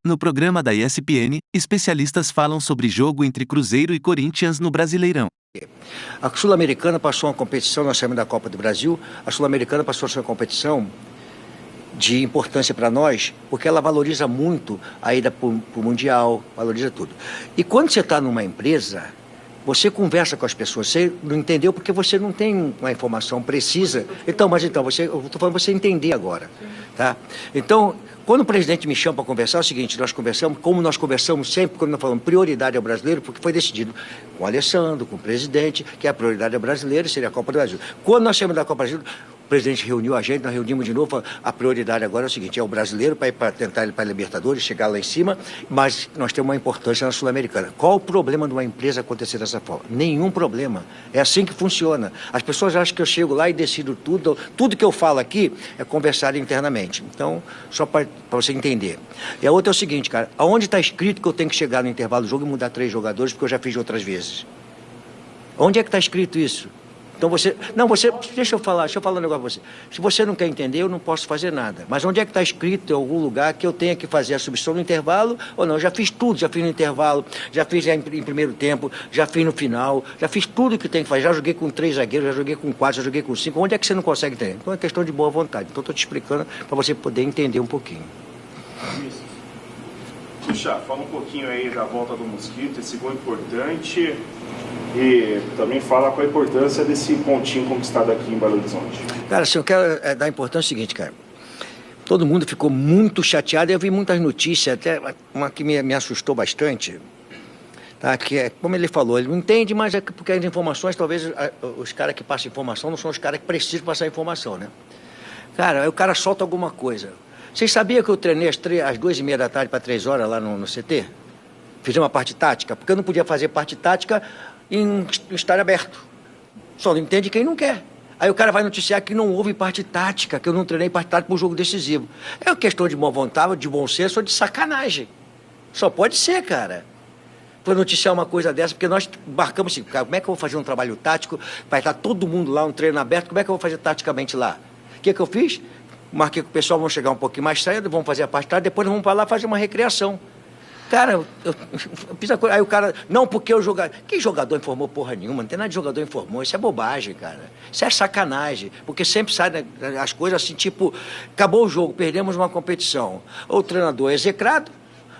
No programa da ESPN, especialistas falam sobre jogo entre Cruzeiro e Corinthians no Brasileirão. A Sul-Americana passou uma competição, nós saímos da Copa do Brasil, a Sul-Americana passou a ser uma competição de importância para nós, porque ela valoriza muito a ida para o Mundial, valoriza tudo. E quando você está numa empresa, você conversa com as pessoas, você não entendeu porque você não tem uma informação precisa. Eu estou falando você entender agora, tá? Então, quando o presidente me chama para conversar, é o seguinte, nós conversamos, como nós conversamos sempre, quando nós falamos prioridade ao brasileiro, porque foi decidido com o Alessandro, com o presidente, que a prioridade ao brasileiro seria a Copa do Brasil. Quando nós saímos da Copa do Brasil, o presidente reuniu a gente, nós reunimos de novo, a prioridade agora é o seguinte, é o brasileiro para tentar ir para a Libertadores, chegar lá em cima, mas nós temos uma importância na Sul-Americana. Qual o problema de uma empresa acontecer dessa forma? Nenhum problema. É assim que funciona. As pessoas acham que eu chego lá e decido tudo que eu falo aqui é conversar internamente. Então, só para você entender. E a outra é o seguinte, cara, aonde está escrito que eu tenho que chegar no intervalo do jogo e mudar 3 jogadores, porque eu já fiz outras vezes? Onde é que está escrito isso? Então deixa eu falar um negócio para você. Se você não quer entender, eu não posso fazer nada. Mas onde é que está escrito em algum lugar que eu tenha que fazer a substituição no intervalo ou não? Eu já fiz tudo, já fiz no intervalo, já fiz em primeiro tempo, já fiz no final, já fiz tudo que tem que fazer. Já joguei com 3 zagueiros, já joguei com 4, já joguei com 5. Onde é que você não consegue entender? Então é questão de boa vontade. Então estou te explicando para você poder entender um pouquinho. Isso. Puxa, fala um pouquinho aí da volta do Mosquito, esse gol importante. E também fala qual a importância desse pontinho conquistado aqui em Belo Horizonte. Cara, assim, eu quero dar a importância seguinte, cara. Todo mundo ficou muito chateado. Eu vi muitas notícias, até uma que me assustou bastante. Tá? Que é, como ele falou, ele não entende, mas é porque as informações, talvez os caras que passam informação não são os caras que precisam passar informação, né? Cara, aí o cara solta alguma coisa. Vocês sabiam que eu treinei às 2h30 da tarde para 3 horas lá no CT? Fiz uma parte tática, porque eu não podia fazer parte tática em estádio aberto. Só não entende quem não quer. Aí o cara vai noticiar que não houve parte tática, que eu não treinei parte tática para um jogo decisivo. É uma questão de boa vontade, de bom senso ou de sacanagem. Só pode ser, cara. Para noticiar uma coisa dessa, porque nós marcamos assim, cara, como é que eu vou fazer um trabalho tático? Vai estar todo mundo lá, um treino aberto, como é que eu vou fazer taticamente lá? O que eu fiz? Marquei com o pessoal, vamos chegar um pouquinho mais cedo, vamos fazer a parte tática, depois nós vamos para lá fazer uma recreação. Cara, eu fiz a coisa, aí o cara, não, porque o jogador... Que jogador informou porra nenhuma? Não tem nada de jogador informou, isso é bobagem, cara. Isso é sacanagem, porque sempre sai as coisas assim, tipo, acabou o jogo, perdemos uma competição. O treinador é execrado,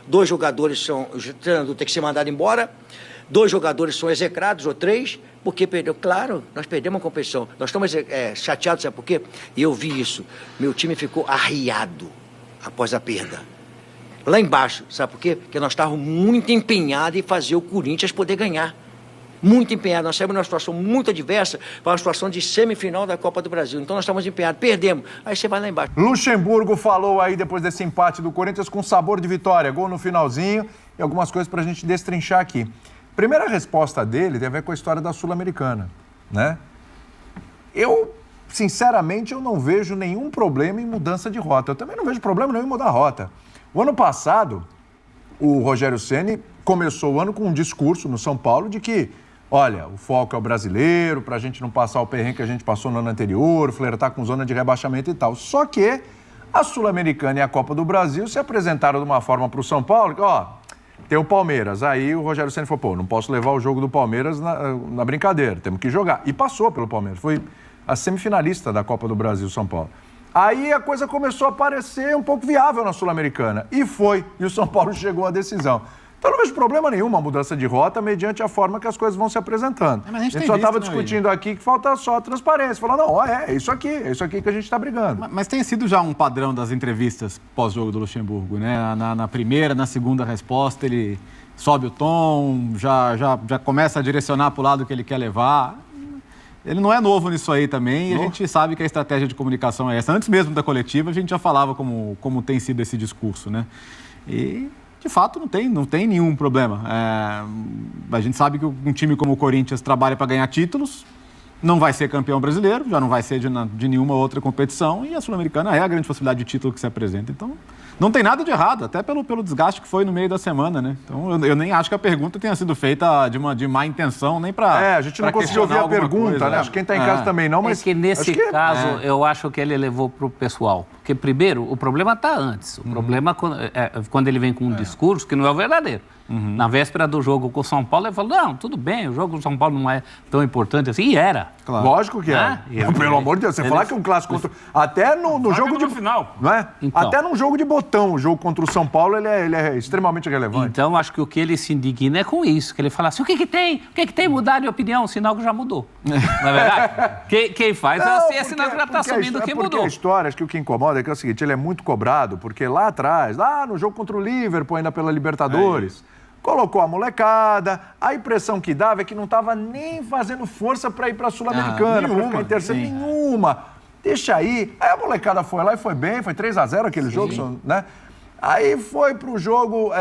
2 jogadores são... O treinador tem que ser mandado embora, 2 jogadores são execrados, ou 3, porque perdeu. Claro, nós perdemos a competição. Nós estamos chateados, sabe por quê? E eu vi isso. Meu time ficou arriado após a perda. Lá embaixo, sabe por quê? Porque nós estávamos muito empenhados em fazer o Corinthians poder ganhar. Muito empenhados. Nós saímos numa situação muito adversa para uma situação de semifinal da Copa do Brasil. Então nós estávamos empenhados, perdemos. Aí você vai lá embaixo. Luxemburgo falou aí depois desse empate do Corinthians com sabor de vitória. Gol no finalzinho e algumas coisas para a gente destrinchar aqui. Primeira resposta dele tem a ver com a história da Sul-Americana, né? Sinceramente, eu não vejo nenhum problema em mudança de rota. Eu também não vejo problema nenhum em mudar a rota. O ano passado, o Rogério Ceni começou o ano com um discurso no São Paulo de que, olha, o foco é o brasileiro, para a gente não passar o perrengue que a gente passou no ano anterior, flertar com zona de rebaixamento e tal. Só que a Sul-Americana e a Copa do Brasil se apresentaram de uma forma para o São Paulo que, ó, tem o Palmeiras. Aí o Rogério Ceni falou, pô, não posso levar o jogo do Palmeiras na brincadeira, temos que jogar. E passou pelo Palmeiras, foi a semifinalista da Copa do Brasil, São Paulo. Aí a coisa começou a parecer um pouco viável na Sul-Americana. E foi. E o São Paulo chegou à decisão. Então não vejo problema nenhum uma mudança de rota mediante a forma que as coisas vão se apresentando. Mas a gente só estava discutindo aqui que falta só a transparência. Falar, não, é isso aqui que a gente está brigando. Mas tem sido já um padrão das entrevistas pós-jogo do Luxemburgo, né? Na primeira, na segunda resposta, ele sobe o tom, já começa a direcionar para o lado que ele quer levar. Ele não é novo nisso aí também, e a gente sabe que a estratégia de comunicação é essa. Antes mesmo da coletiva, a gente já falava como tem sido esse discurso, né? E, de fato, não tem nenhum problema. A gente sabe que um time como o Corinthians trabalha para ganhar títulos, não vai ser campeão brasileiro, já não vai ser de nenhuma outra competição, e a Sul-Americana é a grande possibilidade de título que se apresenta. Então, Não tem nada de errado, até pelo desgaste que foi no meio da semana, né? Então, eu nem acho que a pergunta tenha sido feita de má intenção, nem para... a gente não conseguiu ouvir a pergunta, né? Acho que quem está em casa também não, mas... É que nesse caso, eu acho que ele levou para o pessoal. Porque, primeiro, o problema está antes. O problema é quando ele vem com um discurso que não é o verdadeiro. Na véspera do jogo com o São Paulo, ele falou, não, tudo bem, o jogo com o São Paulo não é tão importante assim. E era. Claro. Lógico que é. Pelo amor de Deus, você falar que um clássico contra... Até no jogo de... final. Não é? Então. Até num jogo de botão, o jogo contra o São Paulo, ele é extremamente relevante. Então, acho que o que ele se indigna é com isso. Que ele fala assim, o que tem mudar de opinião? Sinal que já mudou. Não é verdade? Quem faz é sinal que já está assumindo que mudou. Porque a história, acho que o que incomoda é que é o seguinte, ele é muito cobrado, porque lá atrás, no jogo contra o Liverpool, ainda pela Libertadores... Colocou a molecada, a impressão que dava é que não estava nem fazendo força para ir para a Sul-Americana, para ficar em terceiro, nenhuma. Deixa aí. Aí a molecada foi lá e foi bem, foi 3-0 aquele jogo, né? Aí foi para o jogo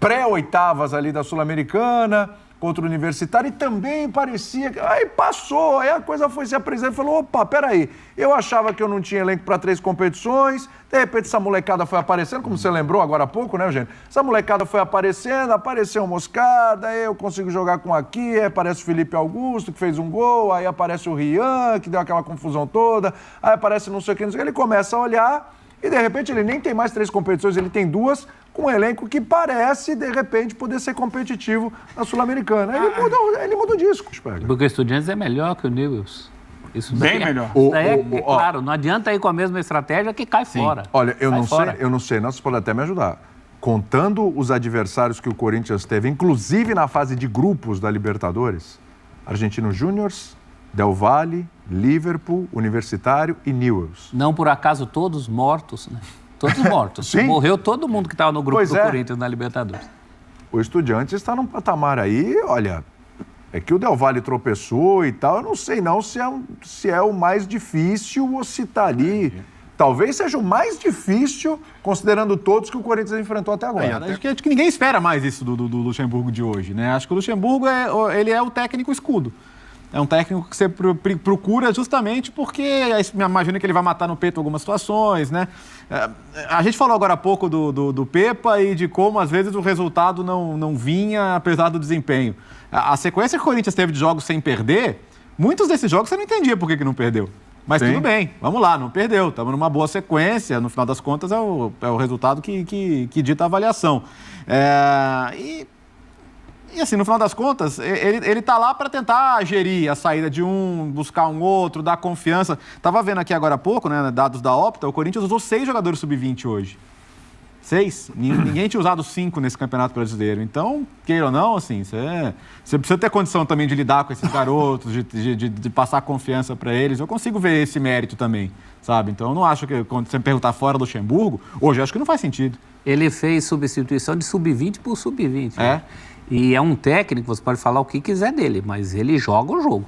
pré-oitavas ali da Sul-Americana, contra o Universitário, e também parecia... Aí passou, aí a coisa foi se apresentando e falou, opa, peraí, eu achava que eu não tinha elenco para 3 competições, de repente essa molecada foi aparecendo, como você lembrou agora há pouco, né, Eugênio? Essa molecada foi aparecendo, apareceu o Moscarda, eu consigo jogar com aqui, aí aparece o Felipe Augusto, que fez um gol, aí aparece o Rian, que deu aquela confusão toda, aí aparece não sei o que, ele começa a olhar e de repente ele nem tem mais 3 competições, ele tem 2, com um elenco que parece, de repente, poder ser competitivo na Sul-Americana. Ele muda o disco, Spegler. Porque o Estudiantes é melhor que o Newell's. Isso bem melhor. Claro, não adianta ir com a mesma estratégia que cai fora. Olha, eu não sei, você pode até me ajudar. Contando os adversários que o Corinthians teve, inclusive na fase de grupos da Libertadores, Argentino Júnior, Del Valle, Liverpool, Universitário e Newell's. Não por acaso todos mortos, né? Todos mortos. Sim. Morreu todo mundo que estava no grupo do Corinthians na Libertadores. O Estudiantes está num patamar aí, olha, é que o Del Valle tropeçou e tal, eu não sei não se é o mais difícil ou se está ali. Talvez seja o mais difícil, considerando todos que o Corinthians enfrentou até agora. Acho que ninguém espera mais isso do Luxemburgo de hoje, né? Acho que o Luxemburgo ele é o técnico escudo. É um técnico que você procura justamente porque imagina que ele vai matar no peito algumas situações, né? A gente falou agora há pouco do Pepa e de como, às vezes, o resultado não vinha, apesar do desempenho. A sequência que o Corinthians teve de jogos sem perder, muitos desses jogos você não entendia por que não perdeu. Mas tudo bem, vamos lá, não perdeu. Estamos numa boa sequência, no final das contas é o resultado que dita a avaliação. E assim, no final das contas, ele tá lá para tentar gerir a saída de um, buscar um outro, dar confiança. Tava vendo aqui agora há pouco, né, dados da Opta, o Corinthians usou 6 jogadores sub-20 hoje. 6. Ninguém tinha usado 5 nesse Campeonato Brasileiro. Então, queira ou não, assim, você precisa ter condição também de lidar com esses garotos, de passar confiança para eles. Eu consigo ver esse mérito também, sabe? Então, eu não acho que, quando você me perguntar fora do Luxemburgo, hoje eu acho que não faz sentido. Ele fez substituição de sub-20 por sub-20. Né? E é um técnico, você pode falar o que quiser dele, mas ele joga o jogo.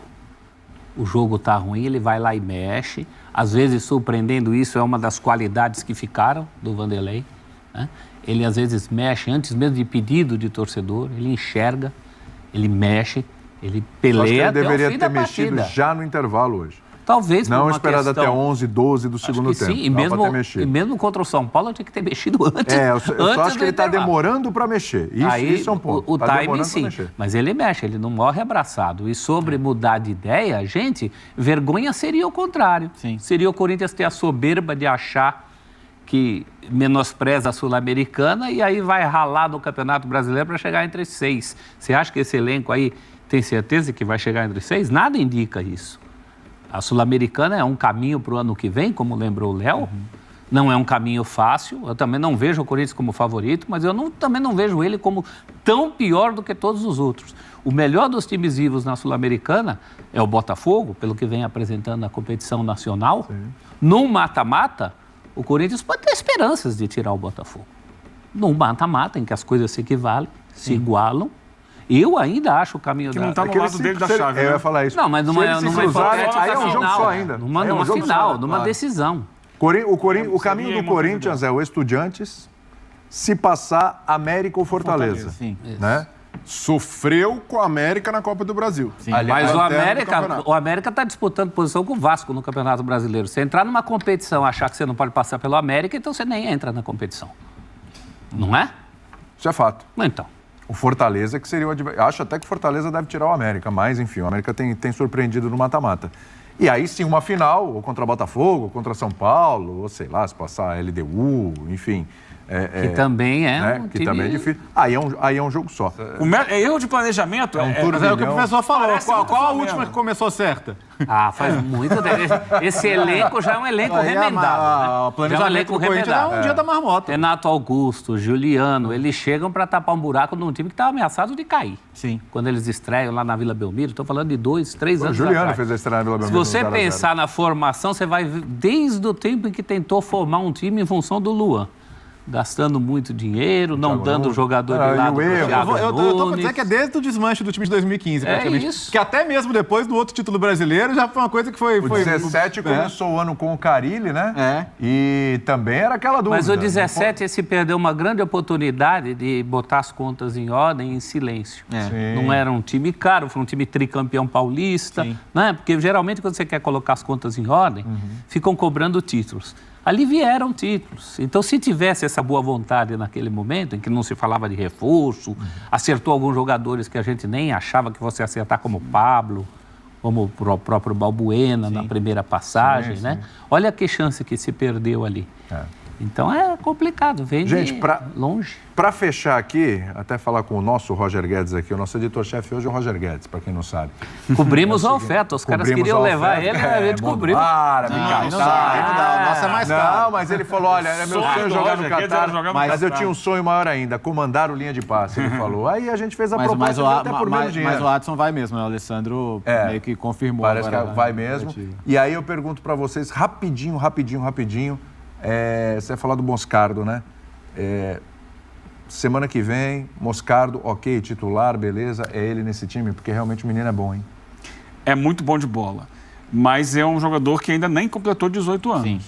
O jogo tá ruim, ele vai lá e mexe. Às vezes, surpreendendo, isso é uma das qualidades que ficaram do Vanderlei. Né? Ele, às vezes, mexe antes mesmo de pedido de torcedor. Ele enxerga, ele mexe, ele peleia até o fim da partida. Ele deveria ter mexido já no intervalo hoje. Talvez não esperado até 11, 12 do segundo tempo. Sim, e mesmo contra o São Paulo, tinha que ter mexido antes. Eu só acho que ele está demorando para mexer. Isso é um ponto. O timing, sim. Mas ele mexe, ele não morre abraçado. E sobre mudar de ideia, gente, vergonha seria o contrário. Sim. Seria o Corinthians ter a soberba de achar que menospreza a Sul-Americana e aí vai ralar no Campeonato Brasileiro para chegar entre 6. Você acha que esse elenco aí tem certeza que vai chegar entre 6? Nada indica isso. A Sul-Americana é um caminho para o ano que vem, como lembrou o Léo. Não é um caminho fácil. Eu também não vejo o Corinthians como favorito, mas eu também não vejo ele como tão pior do que todos os outros. O melhor dos times vivos na Sul-Americana é o Botafogo, pelo que vem apresentando na competição nacional. Sim. Num mata-mata, o Corinthians pode ter esperanças de tirar o Botafogo. Num mata-mata, em que as coisas se equivalem, se igualam, eu ainda acho o caminho que não está no lado dele da chave. Eu ia falar isso. Não, mas numa aí é um jogo só ainda. Numa final, numa decisão. O caminho do Corinthians é o Estudiantes se passar América ou Fortaleza. Sim. Né? Sofreu com a América na Copa do Brasil. Sim. Mas lanterna o América está disputando posição com o Vasco no Campeonato Brasileiro. Você entrar numa competição, achar que você não pode passar pelo América, então você nem entra na competição. Não é? Isso é fato. Então. O Fortaleza que seria o adversário. Acho até que o Fortaleza deve tirar o América, mas enfim, o América tem surpreendido no mata-mata. E aí sim, uma final, ou contra Botafogo, ou contra São Paulo, ou sei lá, se passar a LDU, enfim. Que também é né? um Que time... também é difícil. Aí é um jogo só. É erro de planejamento. um Mas é o que o turbilhão. professor falou. Parece Qual muito a Flamengo. última que começou certa? Faz muito tempo. Esse elenco já é um elenco remendado. O Já é um planejamento elenco do Corinthians é remendado. um dia da marmota. Renato Augusto, Juliano, eles chegam para tapar um buraco num time que estava ameaçado de cair. Sim. Quando eles estreiam lá na Vila Belmiro, estou falando de 2, 3 O anos Juliano atrás. fez a estreia na Vila Se Belmiro. você no 0-0. pensar na formação, você vai ver desde o tempo em que tentou formar um time em função do Luan. Gastando muito dinheiro, não Thiago dando o Nunes. jogador Ah, de e lado o pro erro. Thiago Eu tô pra Nunes. dizer que é desde o desmanche do time de 2015, praticamente. isso. Que até mesmo depois do outro título brasileiro já foi uma coisa que foi... O 17 começou o ano com o Carille, né? É. E também era aquela dúvida. Mas o 17 se perdeu uma grande oportunidade de botar as contas em ordem em silêncio. Sim. Não era um time caro, foi um time tricampeão paulista, né? Porque geralmente quando você quer colocar as contas em ordem, ficam cobrando títulos. Ali vieram títulos. Então, se tivesse essa boa vontade naquele momento, em que não se falava de reforço, acertou alguns jogadores que a gente nem achava que fosse acertar, como o Pablo, como o próprio Balbuena na primeira passagem, né? Olha que chance que se perdeu ali. Então, é complicado, vem Gente, de pra- longe. Para fechar aqui, até falar com o nosso Roger Guedes aqui, o nosso editor-chefe hoje é o Roger Guedes, para quem não sabe. Cobrimos a oferta, os caras Cobrimos queriam a levar oferta. ele, a gente cobriu. Para, Não dá, o nosso é mais caro. Não, mas ele falou, olha, era meu Sonho sonho do jogar Roger no Guedes Catar, era jogar no mas eu Catar. tinha um sonho maior ainda, comandar o linha de passe, ele falou. Aí a gente fez a proposta até por menos dinheiro. Mas o Adson vai mesmo, né? O Alessandro meio que confirmou. Parece agora, que vai né? mesmo. E aí eu pergunto para vocês, rapidinho, você vai falar do Moscardo, né? Semana que vem, Moscardo, ok, titular, beleza, é ele nesse time, porque realmente o menino é bom, hein? É muito bom de bola. Mas é um jogador que ainda nem completou 18 anos. Sim.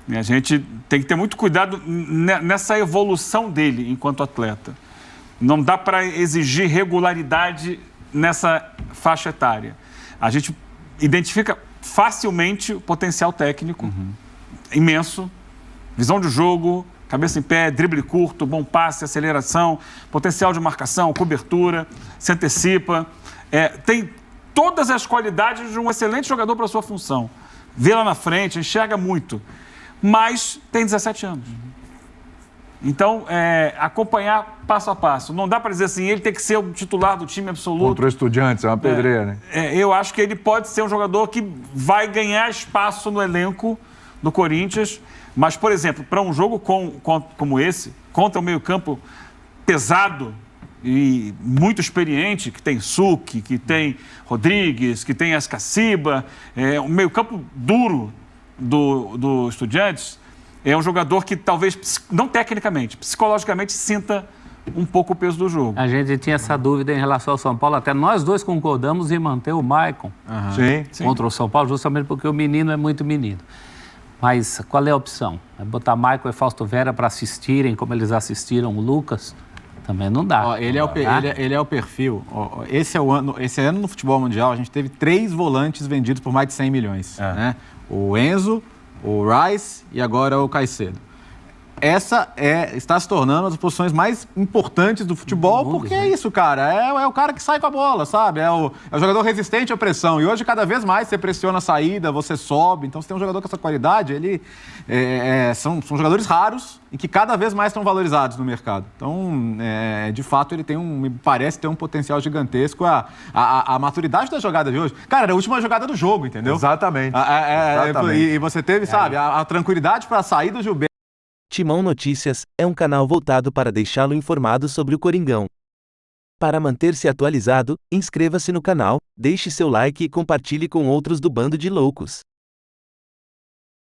E a gente tem que ter muito cuidado nessa evolução dele enquanto atleta. Não dá para exigir regularidade nessa faixa etária. A gente identifica facilmente o potencial técnico imenso, visão de jogo, cabeça em pé, drible curto, bom passe, aceleração, potencial de marcação, cobertura, se antecipa. Tem todas as qualidades de um excelente jogador para a sua função. Vê lá na frente, enxerga muito, mas tem 17 anos. Então, acompanhar passo a passo. Não dá para dizer assim, ele tem que ser o titular do time absoluto. Contra o Estudiantes, é uma pedreira, né? Eu acho que ele pode ser um jogador que vai ganhar espaço no elenco do Corinthians, mas, por exemplo, para um jogo como esse, contra um meio-campo pesado e muito experiente, que tem Succhi, que tem Rodrigues, que tem Ascaciba, um meio-campo duro do Estudiantes, é um jogador que talvez, não tecnicamente, psicologicamente sinta um pouco o peso do jogo. A gente tinha essa dúvida em relação ao São Paulo, até nós dois concordamos em manter o Maicon Sim. contra o São Paulo, justamente porque o menino é muito menino. Mas qual é a opção? É botar Maicon e Fausto Vera para assistirem, como eles assistiram o Lucas? Também não dá. Ó, ele é o perfil. Ó, esse ano no futebol mundial, a gente teve 3 volantes vendidos por mais de 100 milhões. Né? O Enzo, o Rice e agora o Caicedo. Essa está se tornando uma das posições mais importantes do futebol, porque é isso, cara. É o cara que sai com a bola, sabe? É o jogador resistente à pressão. E hoje, cada vez mais, você pressiona a saída, você sobe. Então, se tem um jogador com essa qualidade, são jogadores raros e que cada vez mais estão valorizados no mercado. Então, de fato, ele me parece ter um potencial gigantesco. A maturidade da jogada de hoje. Cara, era a última jogada do jogo, entendeu? Exatamente. E você teve, sabe, a tranquilidade para sair do Gilberto. Timão Notícias é um canal voltado para deixá-lo informado sobre o Coringão. Para manter-se atualizado, inscreva-se no canal, deixe seu like e compartilhe com outros do bando de loucos.